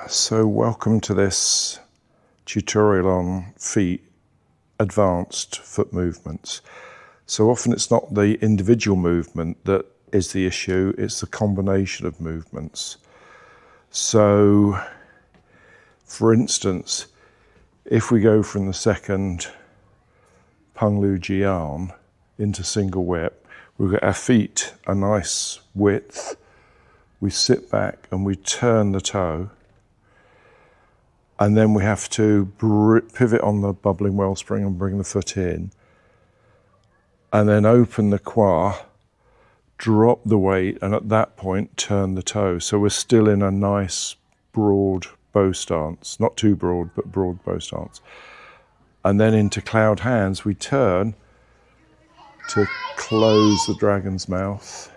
So welcome to this tutorial on feet, advanced foot movements. So often it's not the individual movement that is the issue, it's the combination of movements. So for instance, if we go from the second Pung Lu Jian into single whip, we've got our feet a nice width, we sit back and we turn the toe, and then we have to pivot on the bubbling wellspring and bring the foot in, and then open the qua, drop the weight, and at that point turn the toe. So we're still in a nice broad bow stance, not too broad, but broad bow stance. And then into cloud hands, we turn to close the dragon's mouth,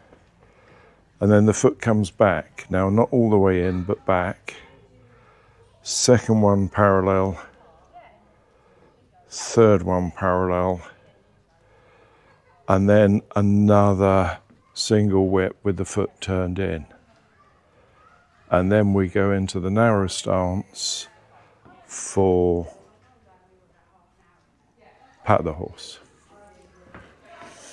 and then the foot comes back. Now, not all the way in, but back. Second one parallel, third one parallel, and then another single whip with the foot turned in. And then we go into the narrow stance for pat the horse.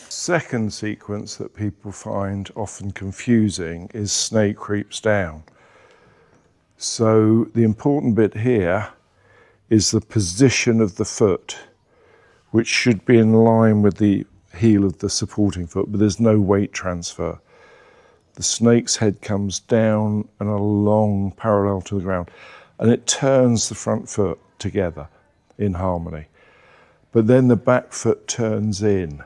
Second sequence that people find often confusing is snake creeps down. So the important bit here is the position of the foot, which should be in line with the heel of the supporting foot, but there's no weight transfer. The snake's head comes down and along parallel to the ground, and it turns the front foot together in harmony. But then the back foot turns in,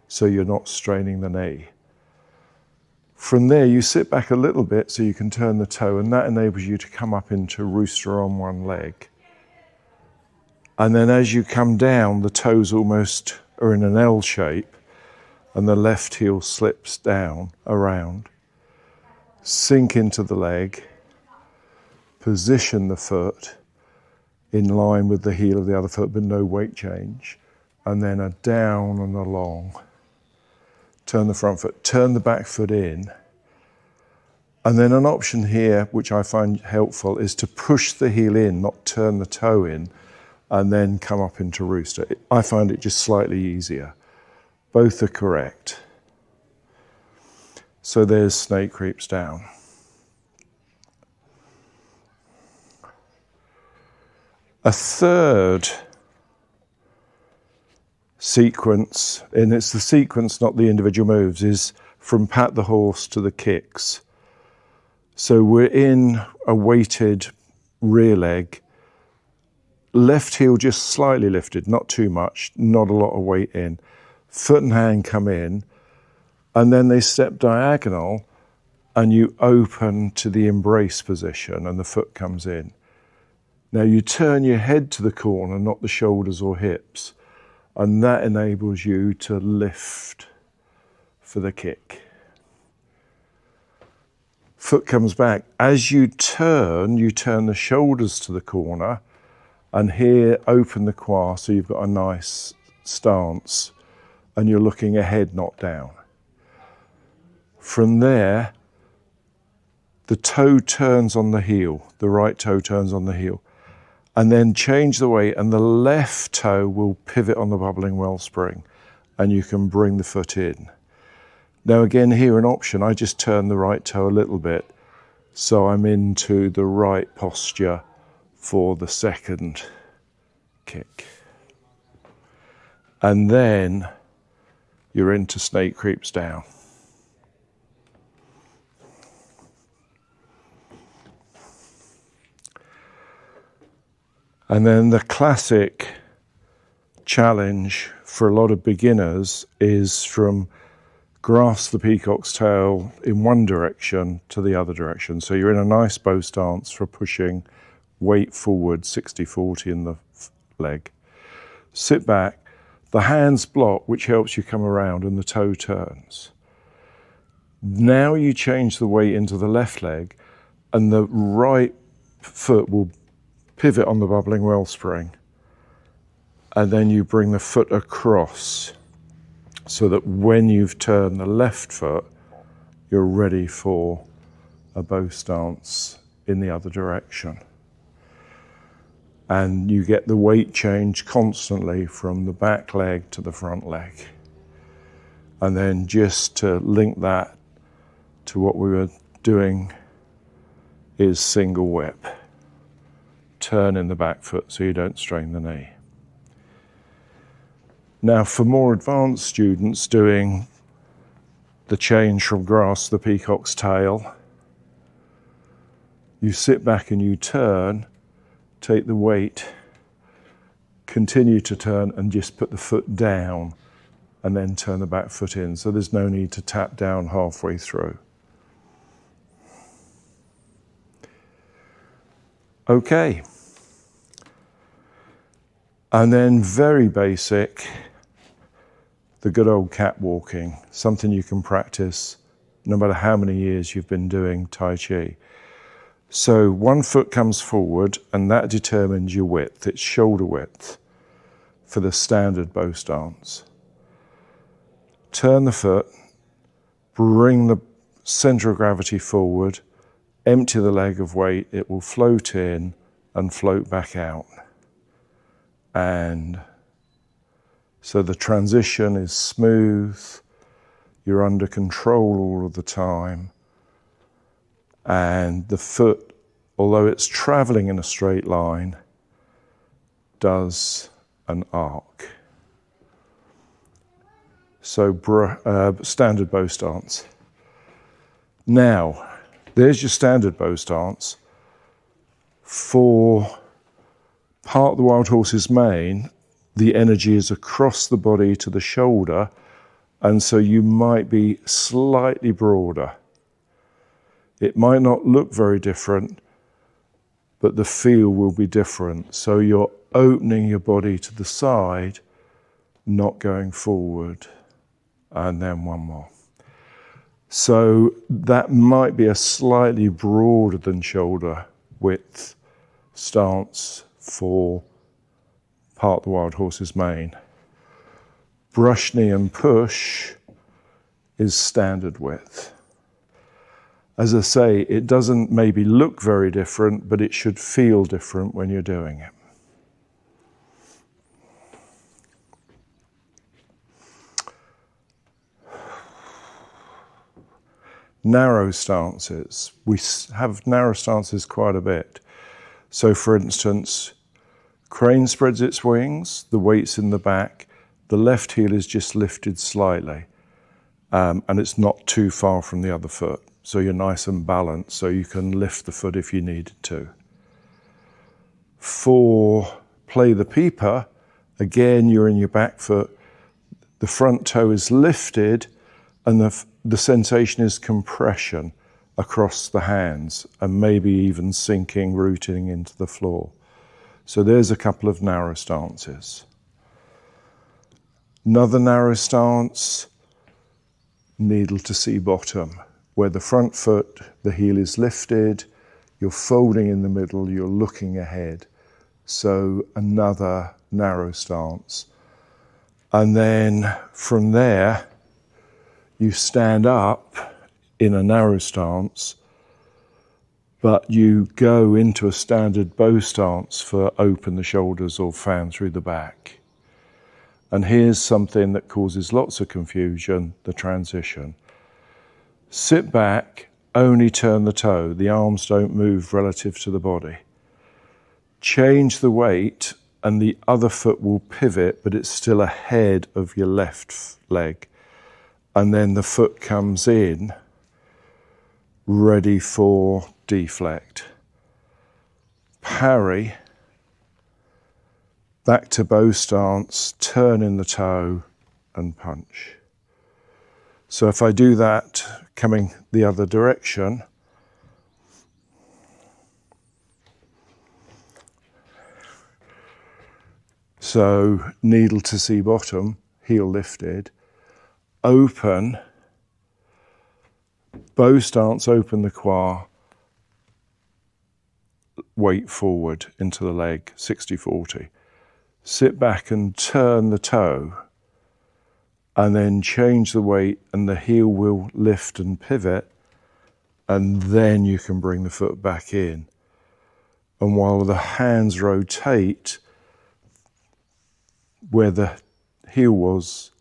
so you're not straining the knee. From there, you sit back a little bit so you can turn the toe, and that enables you to come up into rooster on one leg. And then as you come down, the toes almost are in an L shape, and the left heel slips down around. Sink into the leg, position the foot in line with the heel of the other foot, but no weight change. And then a down and along. Turn the front foot, turn the back foot in. And then an option here, which I find helpful, is to push the heel in, not turn the toe in, and then come up into rooster. I find it just slightly easier. Both are correct. So there's snake creeps down. A third sequence, and it's the sequence, not the individual moves, is from pat the horse to the kicks. So we're in a weighted rear leg, left heel just slightly lifted, not too much, not a lot of weight in. Foot and hand come in, and then they step diagonal, and you open to the embrace position, and the foot comes in. Now you turn your head to the corner, not the shoulders or hips, and that enables you to lift for the kick. Foot comes back. As you turn the shoulders to the corner, and here open the qua so you've got a nice stance, and you're looking ahead, not down. From there, the toe turns on the heel, the right toe turns on the heel, and then change the weight, and the left toe will pivot on the bubbling wellspring, and you can bring the foot in. Now again, here an option, I just turn the right toe a little bit, so I'm into the right posture for the second kick. And then you're into snake creeps down. And then the classic challenge for a lot of beginners is from grasp the peacock's tail in one direction to the other direction. So you're in a nice bow stance for pushing weight forward 60-40 in the leg. Sit back, the hands block, which helps you come around, and the toe turns. Now you change the weight into the left leg, and the right foot will pivot on the bubbling wellspring, and then you bring the foot across so that when you've turned the left foot, you're ready for a bow stance in the other direction. And you get the weight change constantly from the back leg to the front leg. And then just to link that to what we were doing is single whip. Turn in the back foot so you don't strain the knee. Now for more advanced students doing the change from grass to the peacock's tail, you sit back and you turn, take the weight, continue to turn and just put the foot down and then turn the back foot in. So there's no need to tap down halfway through. Okay. And then very basic, the good old cat walking, something you can practice no matter how many years you've been doing Tai Chi. So one foot comes forward and that determines your width. It's shoulder width for the standard bow stance. Turn the foot, bring the center of gravity forward, empty the leg of weight, it will float in and float back out. And so the transition is smooth, you're under control all of the time, and the foot, although it's traveling in a straight line, does an arc. So standard bow stance. Now, there's your standard bow stance. For part of the wild horse's mane, the energy is across the body to the shoulder, and so you might be slightly broader. It might not look very different, but the feel will be different. So you're opening your body to the side, not going forward. And then one more. So that might be a slightly broader than shoulder width stance for part of the wild horse's mane. Brush knee and push is standard width. As I say, it doesn't maybe look very different, but it should feel different when you're doing it. Narrow stances. We have narrow stances quite a bit. So for instance, crane spreads its wings, the weight's in the back, the left heel is just lifted slightly, and it's not too far from the other foot. So you're nice and balanced, so you can lift the foot if you needed to. For play the peeper, again, you're in your back foot, the front toe is lifted, and the sensation is compression across the hands and maybe even sinking, rooting into the floor. So there's a couple of narrow stances. Another narrow stance, needle to see bottom, where the front foot, the heel is lifted, you're folding in the middle, you're looking ahead. So another narrow stance. And then from there, you stand up in a narrow stance, but you go into a standard bow stance for open the shoulders or fan through the back. And here's something that causes lots of confusion, the transition. Sit back, only turn the toe, the arms don't move relative to the body. Change the weight and the other foot will pivot, but it's still ahead of your left leg. And then the foot comes in, ready for deflect. Parry, back to bow stance, turn in the toe and punch. So if I do that coming the other direction, so needle to see bottom, heel lifted, open, bow stance, open the quad, weight forward into the leg, 60-40. Sit back and turn the toe, and then change the weight and the heel will lift and pivot, and then you can bring the foot back in. And while the hands rotate, where the toe was,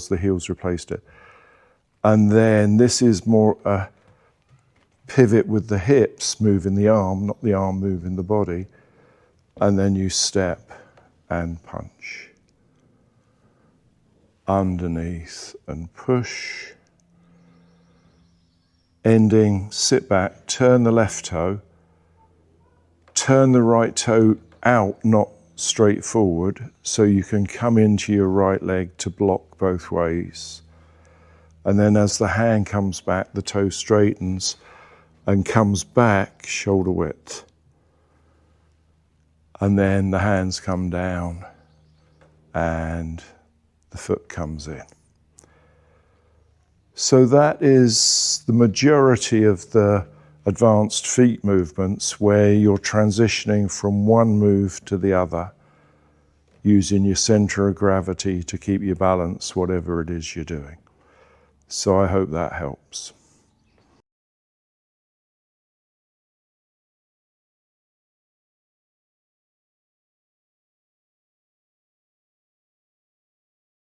the heel's replaced it. And then this is more a pivot with the hips moving the arm, not the arm moving the body. And then you step and punch. Underneath and push. Ending, sit back, turn the left toe, turn the right toe out, not straight forward, so you can come into your right leg to block both ways. And then as the hand comes back, the toe straightens and comes back shoulder width. And then the hands come down and the foot comes in. So that is the majority of the advanced feet movements, where you're transitioning from one move to the other, using your center of gravity to keep your balance, whatever it is you're doing. So I hope that helps.